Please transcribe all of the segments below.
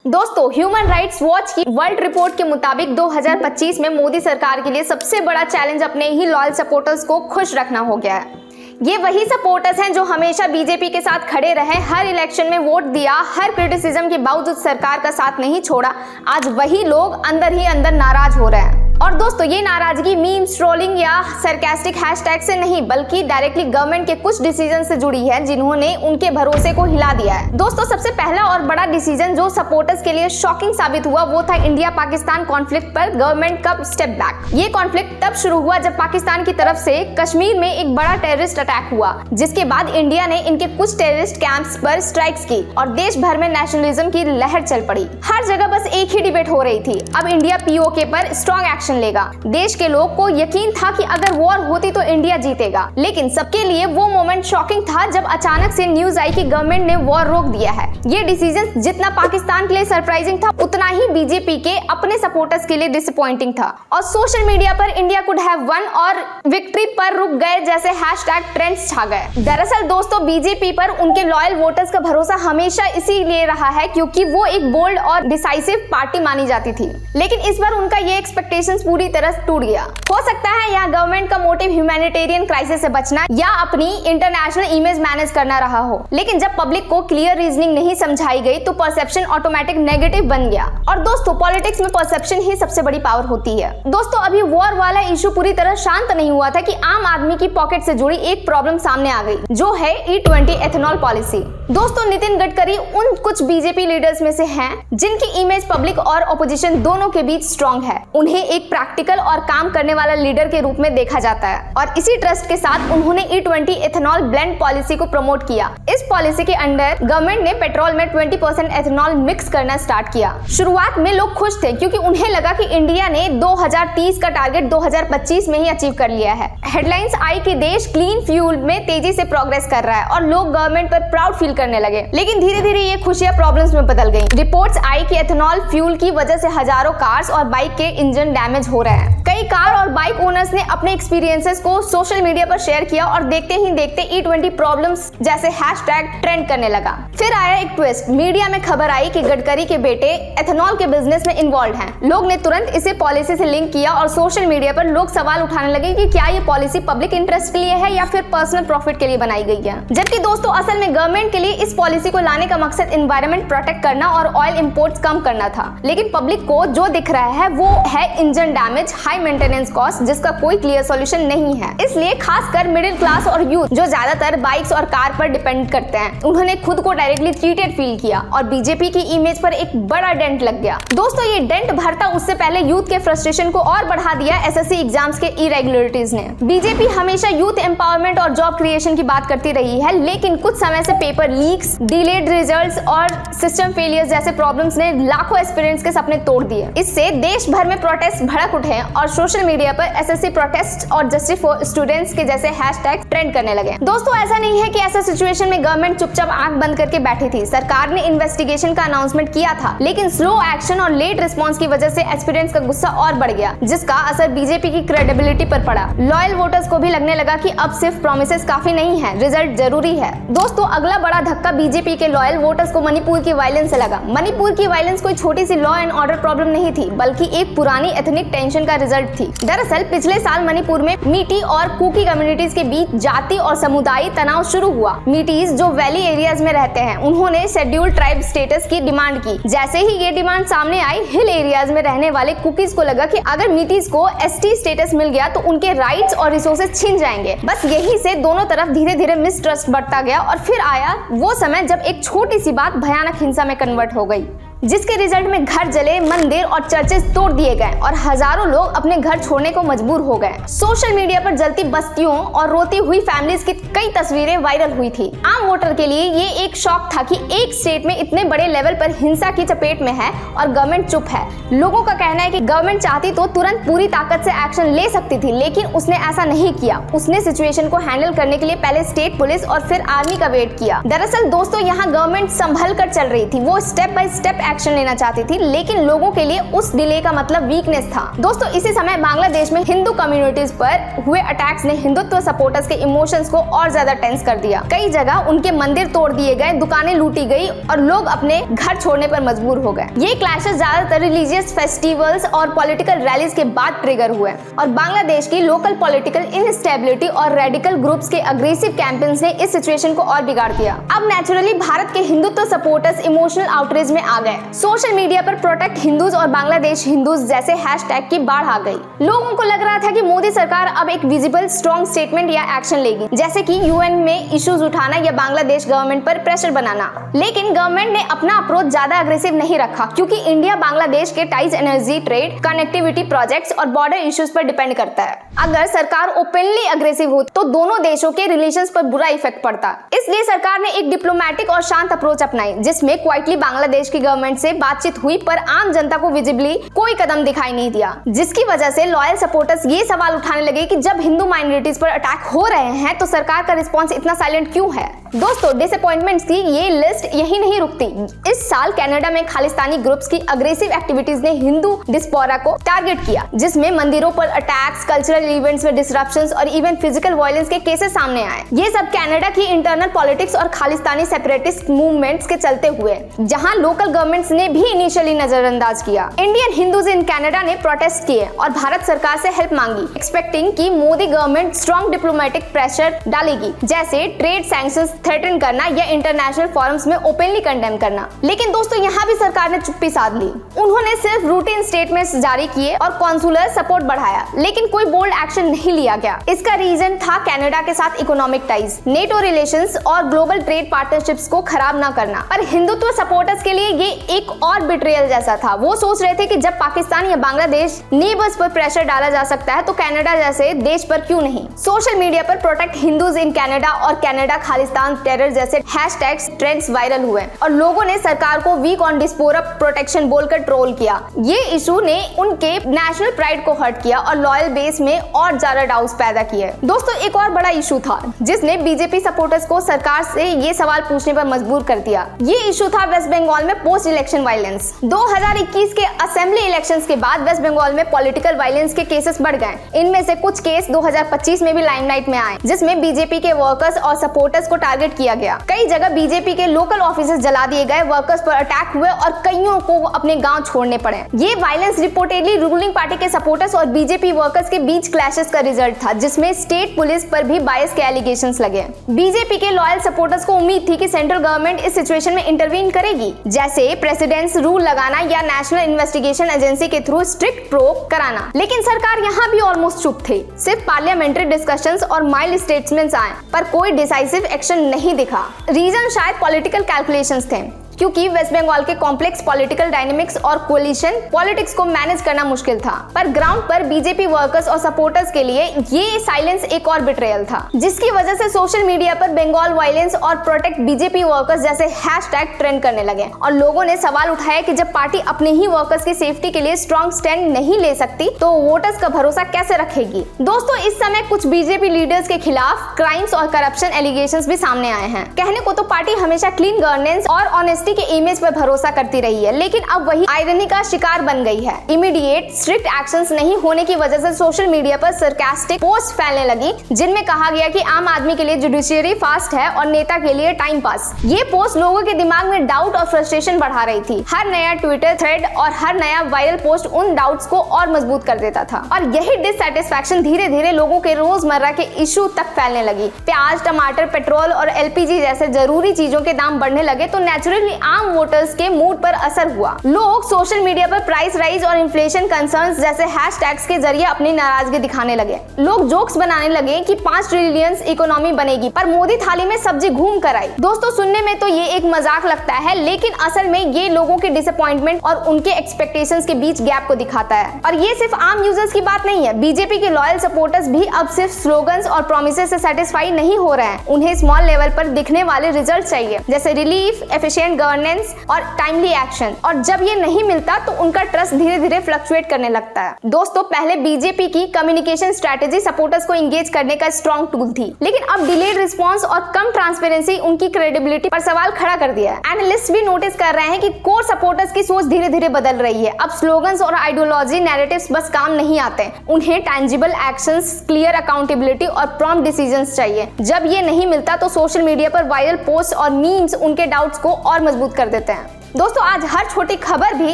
दोस्तों, human rights watch की world report के मुताबिक 2025 में मोदी सरकार के लिए सबसे बड़ा चैलेंज अपने ही लॉयल सपोर्टर्स को खुश रखना हो गया है। ये वही सपोर्टर्स हैं जो हमेशा बीजेपी के साथ खड़े रहे, हर इलेक्शन में वोट दिया, हर क्रिटिसिज्म के बावजूद सरकार का साथ नहीं छोड़ा। आज वही लोग अंदर ही अंदर नाराज हो रहे हैं। और दोस्तों, ये नाराजगी मीम्स, ट्रोलिंग या सरकास्टिक हैशटैग से नहीं बल्कि डायरेक्टली गवर्नमेंट के कुछ डिसीजन से जुड़ी है जिन्होंने उनके भरोसे को हिला दिया है। दोस्तों, सबसे पहला और बड़ा डिसीजन जो सपोर्टर्स के लिए शॉकिंग साबित हुआ वो था इंडिया पाकिस्तान कॉन्फ्लिक्ट पर गवर्नमेंट का स्टेप बैक। ये कॉन्फ्लिक्ट तब शुरू हुआ जब पाकिस्तान की तरफ से कश्मीर में एक बड़ा टेररिस्ट अटैक हुआ, जिसके बाद इंडिया ने इनके कुछ टेररिस्ट कैंप्स पर स्ट्राइक्स की और देश भर में नेशनलिज्म की लहर चल पड़ी। हर जगह बस एक ही डिबेट हो रही थी, अब इंडिया पीओके पर स्ट्रॉन्ग एक्शन लेगा। देश के लोग को यकीन था कि अगर वॉर होती तो इंडिया जीतेगा, लेकिन सबके लिए वो मोमेंट शॉकिंग था जब अचानक से न्यूज आई कि गवर्नमेंट ने वॉर रोक दिया है। ये डिसीजन जितना पाकिस्तान के लिए सरप्राइजिंग था उतना ही बीजेपी के अपने सपोर्टर्स के लिए डिसअपॉइंटिंग था। और सोशल मीडिया पर इंडिया कुड हैव वन और विक्ट्री पर रुक गए जैसे हैशटैग ट्रेंड्स छा गए। दरअसल दोस्तों, बीजेपी पर उनके लॉयल वोटर्स का भरोसा हमेशा इसीलिए रहा है क्योंकि वो एक बोल्ड और डिसाइसिव पार्टी मानी जाती थी, लेकिन इस बार उनका ये एक्सपेक्टेशंस पूरी तरह टूट गया। हो सकता है यहाँ गवर्नमेंट का मोटिव ह्यूमैनिटेरियन क्राइसिस से बचना या अपनी इंटरनेशनल इमेज मैनेज करना रहा हो, लेकिन जब पब्लिक को क्लियर रीजनिंग नहीं समझाई गई तो परसेप्शन ऑटोमेटिक नेगेटिव बन गया। और दोस्तों, पॉलिटिक्स में परसेप्शन ही सबसे बड़ी पावर होती है। दोस्तों, अभी वॉर वाला इशू पूरी तरह शांत नहीं हुआ था कि आम आदमी की पॉकेट से जुड़ी एक प्रॉब्लम सामने आ गई, जो है E20 एथेनॉल पॉलिसी। दोस्तों, नितिन गडकरी उन कुछ बीजेपी लीडर्स में से हैं जिनकी इमेज पब्लिक और ऑपोजिशन दोनों के बीच स्ट्रॉन्ग है। उन्हें एक प्रैक्टिकल और काम करने वाला लीडर के रूप में देखा जाता है और इसी ट्रस्ट के साथ उन्होंने E20 एथेनॉल ब्लेंड पॉलिसी को प्रमोट किया। इस पॉलिसी के अंडर गवर्नमेंट ने पेट्रोल में 20% एथेनॉल मिक्स करना स्टार्ट किया। शुरुआत में लोग खुश थे क्योंकि उन्हें लगा कि इंडिया ने 2030 का टारगेट 2025 में ही अचीव कर लिया है। हेडलाइंस आई कि देश क्लीन फ्यूल में तेजी से प्रोग्रेस कर रहा है और लोग गवर्नमेंट पर प्राउड फील करने लगे। लेकिन धीरे धीरे ये खुशियां प्रॉब्लम्स में बदल गई। रिपोर्ट्स आई कि एथेनॉल फ्यूल की वजह से हजारों कार्स और बाइक के इंजन डैमेज हो रहे हैं। कई कार और बाइक ओनर्स ने अपने एक्सपीरियंसेस को सोशल मीडिया पर शेयर किया और देखते ही देखते E20 प्रॉब्लम्स जैसे हैशटैग ट्रेंड करने लगा। फिर आया एक ट्विस्ट, मीडिया में खबर आई कि गडकरी के बेटे एथेनॉल के बिजनेस में इन्वॉल्व हैं। लोग ने तुरंत इसे पॉलिसी से लिंक किया और सोशल मीडिया पर लोग सवाल उठाने लगे कि क्या ये पॉलिसी पब्लिक इंटरेस्ट के लिए है या फिर पर्सनल प्रॉफिट के लिए बनाई गई है। जबकि दोस्तों, असल में गवर्नमेंट के लिए इस पॉलिसी को लाने का मकसद एनवायरनमेंट प्रोटेक्ट करना और ऑयल इंपोर्ट्स कम करना था, लेकिन पब्लिक को जो दिख रहा है वो है engine damage, high maintenance cost, जिसका कोई क्लियर सॉल्यूशन नहीं है। इसलिए खासकर मिडिल क्लास और यूथ जो ज्यादातर बाइक्स और कार पर डिपेंड करते हैं, उन्होंने खुद को डायरेक्टली चीटेड फील किया और बीजेपी की इमेज पर एक बड़ा डेंट लग गया। दोस्तों, ये डेंट भरता उससे पहले यूथ के फ्रस्ट्रेशन को और बढ़ा दिया एसएससी एग्जाम्स के इरेगुलरिटीज ने। बीजेपी हमेशा यूथ एम्पावरमेंट और जॉब क्रिएशन की बात करती रही है, लेकिन कुछ समय से पेपर लीक्स, डिलेड रिजल्ट्स और सिस्टम फेलियर्स जैसे प्रॉब्लम्स ने लाखों एस्पिरेंट्स के सपने तोड़ दिए। इससे देश भर में प्रोटेस्ट भड़क उठे और सोशल मीडिया पर एसएससी प्रोटेस्ट और जस्टिस फॉर स्टूडेंट्स के जैसे हैशटैग ट्रेंड करने लगे। दोस्तों, ऐसा नहीं है कि ऐसा सिचुएशन में गवर्नमेंट चुपचाप आंख बंद करके बैठी थी। सरकार ने इन्वेस्टिगेशन का अनाउंसमेंट किया था, लेकिन स्लो एक्शन और लेट रिस्पांस की वजह से एस्पिरेंट्स का गुस्सा और बढ़ गया, जिसका असर बीजेपी की क्रेडिबिलिटी पर पड़ा। लॉयल वोटर्स को भी लगने लगा कि अब सिर्फ प्रोमिसेस काफी नहीं है, रिजल्ट जरूरी है। दोस्तों, अगला बड़ा धक्का बीजेपी के लॉयल वोटर्स को मणिपुर की वायलेंस से लगा। मणिपुर की वायलेंस कोई छोटी सी लॉ एंड ऑर्डर प्रॉब्लम नहीं थी, बल्कि एक पुरानी एथनिक टेंशन का रिजल्ट थी। दरअसल पिछले साल मणिपुर में मीटी और कुकी कम्युनिटीज के बीच जाति और समुदायी तनाव शुरू हुआ। मीटीज जो वैली एरियाज में रहते हैं, उन्होंने शेड्यूल्ड ट्राइब स्टेटस की डिमांड की। जैसे ही ये डिमांड सामने आई, हिल एरियाज में रहने वाले कुकीज को लगा कि अगर मीटीज को एसटी स्टेटस मिल गया तो उनके राइट्स और रिसोर्सेज छिन जाएंगे। बस यही से दोनों तरफ धीरे धीरे मिसट्रस्ट बढ़ता गया और फिर आया वो समय जब एक छोटी सी बात भयानक हिंसा में कन्वर्ट हो गई, जिसके रिजल्ट में घर जले, मंदिर और चर्चेस तोड़ दिए गए और हजारों लोग अपने घर छोड़ने को मजबूर हो गए। सोशल मीडिया पर जलती बस्तियों और रोती हुई फैमिलीज की कई तस्वीरें वायरल हुई थी। आम वोटर के लिए ये एक शॉक था कि एक स्टेट में इतने बड़े लेवल पर हिंसा की चपेट में है और गवर्नमेंट चुप है। लोगों का कहना है कि गवर्नमेंट चाहती तो तुरंत पूरी ताकत से एक्शन ले सकती थी, लेकिन उसने ऐसा नहीं किया। उसने सिचुएशन को हैंडल करने के लिए पहले स्टेट पुलिस और फिर आर्मी का वेट किया। दरअसल दोस्तों, यहाँ गवर्नमेंट संभल कर चल रही थी। वो स्टेप बाय स्टेप एक्शन लेना चाहती थी, लेकिन लोगों के लिए उस डिले का मतलब वीकनेस था। दोस्तों इसी समय बांग्लादेश में हिंदू कम्युनिटीज पर हुए अटैक्स ने हिंदुत्व सपोर्टर्स के इमोशंस को और ज्यादा टेंस कर दिया। कई जगह उनके मंदिर तोड़ दिए गए, दुकानें लूटी गई और लोग अपने घर छोड़ने पर मजबूर हो गए। ये क्लैशेस ज्यादातर रिलीजियस फेस्टिवल्स और पॉलिटिकल रैलीज के बाद ट्रिगर हुए और बांग्लादेश की लोकल पॉलिटिकल इनस्टेबिलिटी और रेडिकल ग्रुप्स के अग्रेसिव कैंपेन्स ने इस सिचुएशन को और बिगाड़ दिया। अब नेचुरली भारत के हिंदुत्व सपोर्टर्स इमोशनल आउटरीच में आ गए। सोशल मीडिया पर प्रोटेक्ट हिंदूज और बांग्लादेश हिंदूज जैसे हैशटैग की बाढ़ आ गई। लोगों को लग रहा था कि मोदी सरकार अब एक विजिबल स्ट्रॉन्ग स्टेटमेंट या एक्शन लेगी, जैसे कि यूएन में इश्यूज उठाना या बांग्लादेश गवर्नमेंट पर प्रेशर बनाना। लेकिन गवर्नमेंट ने अपना अप्रोच ज्यादा अग्रेसिव नहीं रखा, क्योंकि इंडिया बांग्लादेश के ties energy, trade, connectivity projects और बॉर्डर इश्यूज पर डिपेंड करता है। अगर सरकार ओपनली अग्रेसिव हो तो दोनों देशों के रिलेशंस पर बुरा इफेक्ट पड़ता। इसलिए सरकार ने एक डिप्लोमेटिक और शांत अप्रोच अपनाई, जिसमें क्वाइटली बांग्लादेश की गवर्नमेंट से बातचीत हुई, पर आम जनता को विजिबली कोई कदम दिखाई नहीं दिया, जिसकी वजह से लॉयल सपोर्टर्स ये सवाल उठाने लगे कि जब हिंदू माइनॉरिटीज पर अटैक हो रहे हैं तो सरकार का रिस्पॉन्स इतना साइलेंट क्यों है। दोस्तों डिसअपॉइंटमेंट्स की ये लिस्ट यही नहीं रुकती। इस साल कनाडा में खालिस्तानी ग्रुप्स की अग्रेसिव एक्टिविटीज ने हिंदू डिस्पोरा को टारगेट किया, जिसमें मंदिरों पर अटैक्स, कल्चरल इवेंट्स में डिसरप्शंस और इवन फिजिकल वायलेंस के केसेस सामने आए। ये सब कनाडा की इंटरनल पॉलिटिक्स और खालिस्तानी सेपरेटिस्ट मूवमेंट्स के चलते हुए, जहां लोकल गवर्नमेंट्स ने भी इनिशियली नजरअंदाज किया। इंडियन हिंदूज इन कनाडा ने प्रोटेस्ट किए और भारत सरकार से हेल्प मांगी, एक्सपेक्टिंग कि Modi government strong diplomatic pressure डालेगी, जैसे ट्रेड सैंक्शंस थ्रेटन करना या इंटरनेशनल फोरम्स में ओपनली कंडेम करना। लेकिन दोस्तों यहाँ भी सरकार ने चुप्पी साध ली। उन्होंने सिर्फ रूटीन स्टेटमेंट्स जारी किए और कॉन्सुलर सपोर्ट बढ़ाया, लेकिन कोई बोल्ड एक्शन नहीं लिया गया। इसका रीजन था कनाडा के साथ इकोनॉमिक टाइज, नेटो रिलेशंस और ग्लोबल ट्रेड पार्टनरशिप्स को खराब ना करना। पर हिंदुत्व सपोर्टर्स के लिए ये एक और बिट्रेयल जैसा था। वो सोच रहे थे कि जब पाकिस्तान या बांग्लादेश नेबर्स पर प्रेशर डाला जा सकता है तो कनाडा जैसे देश पर क्यों नहीं। सोशल मीडिया पर प्रोटेक्ट हिंदूज इन कनाडा और कनाडा खालिस्तान टेरर जैसे हैशटैग्स ट्रेंड्स वायरल हुए और लोगों ने सरकार को वीक ऑन डिस्पोरा प्रोटेक्शन बोलकर ट्रोल किया। ये इशू ने उनके नेशनल प्राइड को हर्ट किया और लॉयल बेस में और ज्यादा डाउट्स पैदा किए। दोस्तों एक और बड़ा इशू था जिसने बीजेपी सपोर्टर्स को सरकार से ये सवाल पूछने पर मजबूर कर दिया। ये इशू था वेस्ट बंगाल में पोस्ट इलेक्शन वायलेंस। 2021 के असेंबली इलेक्शंस के बाद वेस्ट बंगाल में पॉलिटिकल वायलेंस के केसेस बढ़ गए। इनमें से कुछ केस 2025 में भी लाइमलाइट में आए, जिसमें बीजेपी के वर्कर्स और सपोर्टर्स को टारगेट किया गया। कई जगह बीजेपी के लोकल ऑफिसेस जला दिए गए, वर्कर्स पर अटैक हुए और कईयों को अपने गांव छोड़ने पड़े। ये वायलेंस रिपोर्टेडली रूलिंग पार्टी के सपोर्टर्स और बीजेपी वर्कर्स के बीच क्लैशेस का रिजल्ट था, जिसमें स्टेट पुलिस पर भी बायस के एलिगेशंस लगे। बीजेपी के लॉयल सपोर्टर्स को उम्मीद थी कि सेंट्रल गवर्नमेंट इस सिचुएशन में इंटरवीन करेगी, जैसे प्रेसिडेंट्स रूल लगाना या नेशनल इन्वेस्टिगेशन एजेंसी के थ्रू स्ट्रिक्ट प्रोब कराना। लेकिन सरकार यहाँ भी ऑलमोस्ट चुप थी। सिर्फ पार्लियामेंट्री डिस्कशंस और माइल्ड स्टेटमेंट्स आए, पर कोई डिसाइसिव एक्शन नहीं दिखा। रीजन शायद पॉलिटिकल कैलकुलेशंस थे, क्योंकि वेस्ट बंगाल के कॉम्प्लेक्स पॉलिटिकल डायनेमिक्स और कोलिशन पॉलिटिक्स को मैनेज करना मुश्किल था। पर ग्राउंड पर बीजेपी वर्कर्स और सपोर्टर्स के लिए ये साइलेंस एक और बिट्रेयल था, जिसकी वजह से सोशल मीडिया पर बंगाल वायलेंस और प्रोटेक्ट बीजेपी वर्कर्स जैसे हैशटैग ट्रेंड करने लगे और लोगों ने सवाल उठाया कि जब पार्टी अपने ही वर्कर्स की सेफ्टी के लिए स्ट्रॉन्ग स्टैंड नहीं ले सकती तो वोटर्स का भरोसा कैसे रखेगी। दोस्तों इस समय कुछ बीजेपी लीडर्स के खिलाफ क्राइम्स और करप्शन एलिगेशंस भी सामने आए हैं। कहने को तो पार्टी हमेशा क्लीन गवर्नेंस और ऑनेस्टी के इमेज पर भरोसा करती रही है, लेकिन अब वही आयरनी का शिकार बन गई है। इमीडिएट स्ट्रिक्ट एक्शंस नहीं होने की वजह से सोशल मीडिया पर सरकास्टिक पोस्ट फैलने लगी, जिनमें कहा गया कि आम आदमी के लिए जुडिशियरी फास्ट है और नेता के लिए टाइम पास। ये पोस्ट लोगों के दिमाग में डाउट और फ्रस्ट्रेशन बढ़ा रही थी। हर नया ट्विटर थ्रेड और हर नया वायरल पोस्ट उन डाउट्स को और मजबूत कर देता था और यही डिससैटिस्फैक्शन धीरे धीरे लोगों के रोजमर्रा के इशू तक फैलने लगी। प्याज, टमाटर, पेट्रोल और एलपीजी जैसे जरूरी चीजों के दाम बढ़ने लगे तो नेचुरली आम वोटर्स के मूड पर असर हुआ। लोग सोशल मीडिया पर प्राइस राइज और इन्फ्लेशन कंसर्न्स जैसे हैशटैग्स के जरिए अपनी नाराजगी दिखाने लगे। लोग जोक्स बनाने लगे कि 5 ट्रिलियन इकोनॉमी बनेगी, पर मोदी थाली में सब्जी घूम कर आई। दोस्तों सुनने में तो ये एक मजाक लगता है, लेकिन असल में ये लोगों के डिसअपॉइंटमेंट और उनके एक्सपेक्टेशंस के बीच गैप को दिखाता है। और ये सिर्फ आम यूजर्स की बात नहीं है। बीजेपी के लॉयल सपोर्टर्स भी अब सिर्फ स्लोगन्स और प्रॉमिसेस से सेटिस्फाई नहीं हो रहे हैं। उन्हें स्मॉल लेवल पर दिखने वाले रिजल्ट चाहिए, जैसे रिलीफ, एफिशिएंट गवर्नेंस और टाइमली एक्शन, और जब ये नहीं मिलता तो उनका ट्रस्ट धीरे धीरे फ्लक्चुएट करने लगता है। दोस्तों, पहले बीजेपी की कम्युनिकेशन स्ट्रेटेजी सपोर्टर्स को एंगेज करने का स्ट्रॉन्ग टूल थी, लेकिन अब डिलेड रिस्पॉन्स और कम ट्रांसपेरेंसी उनकी क्रेडिबिलिटी पर सवाल खड़ा कर दिया है। एनालिस्ट भी नोटिस कर रहे हैं कि कोर सपोर्टर्स की सोच धीरे धीरे बदल रही है। अब स्लोगन्स और आइडियोलॉजी नैरेटिव्स बस काम नहीं आते, उन्हें टैंजिबल एक्शंस, क्लियर अकाउंटेबिलिटी और प्रॉम्प्ट डिसीजंस चाहिए। जब ये नहीं मिलता तो सोशल मीडिया पर वायरल पोस्ट और मीम्स उनके डाउट्स को और मजबूत कर देते हैं। दोस्तों, आज हर छोटी खबर भी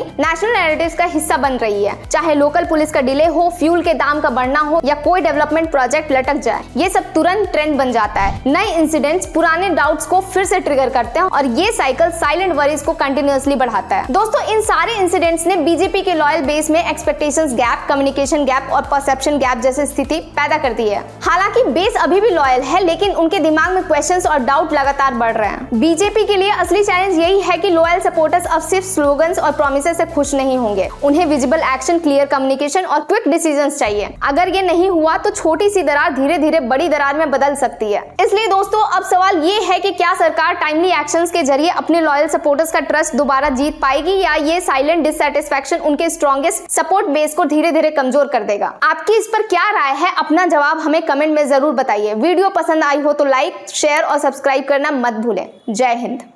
नेशनल नैरेटिव्स का हिस्सा बन रही है, चाहे लोकल पुलिस का डिले हो, फ्यूल के दाम का बढ़ना हो या कोई डेवलपमेंट प्रोजेक्ट लटक जाए, ये सब तुरंत ट्रेंड बन जाता है। नए इंसिडेंट्स पुराने डाउट्स को फिर से ट्रिगर करते हैं और ये साइकिल साइलेंट वरीज को कंटिन्यूअसली बढ़ाता है। दोस्तों, इन सारे इंसिडेंट्स ने बीजेपी के लॉयल बेस में एक्सपेक्टेशंस गैप, कम्युनिकेशन गैप और परसेप्शन गैप जैसी स्थिति पैदा कर दी है। हालांकि बेस अभी भी लॉयल है, लेकिन उनके दिमाग में क्वेश्चंस और डाउट लगातार बढ़ रहे हैं। बीजेपी के लिए असली चैलेंज यही है कि लॉयल सपोर्टर्स अब सिर्फ स्लोगन्स और प्रॉमिसेस से खुश नहीं होंगे, उन्हें विजिबल एक्शन, क्लियर कम्युनिकेशन और क्विक डिसीजंस चाहिए। अगर ये नहीं हुआ तो छोटी सी दरार धीरे धीरे बड़ी दरार में बदल सकती है। इसलिए दोस्तों, अब सवाल ये है कि क्या सरकार टाइमली एक्शंस के जरिए अपने लॉयल सपोर्टर्स का ट्रस्ट दोबारा जीत पाएगी, या ये साइलेंट डिससैटिस्फैक्शन उनके स्ट्रॉन्गेस्ट सपोर्ट बेस को धीरे धीरे कमजोर कर देगा। आपकी इस पर क्या राय है? अपना जवाब हमें कमेंट में जरूर बताइए। वीडियो पसंद आई हो तो लाइक, शेयर और सब्सक्राइब करना मत भूलें। जय हिंद।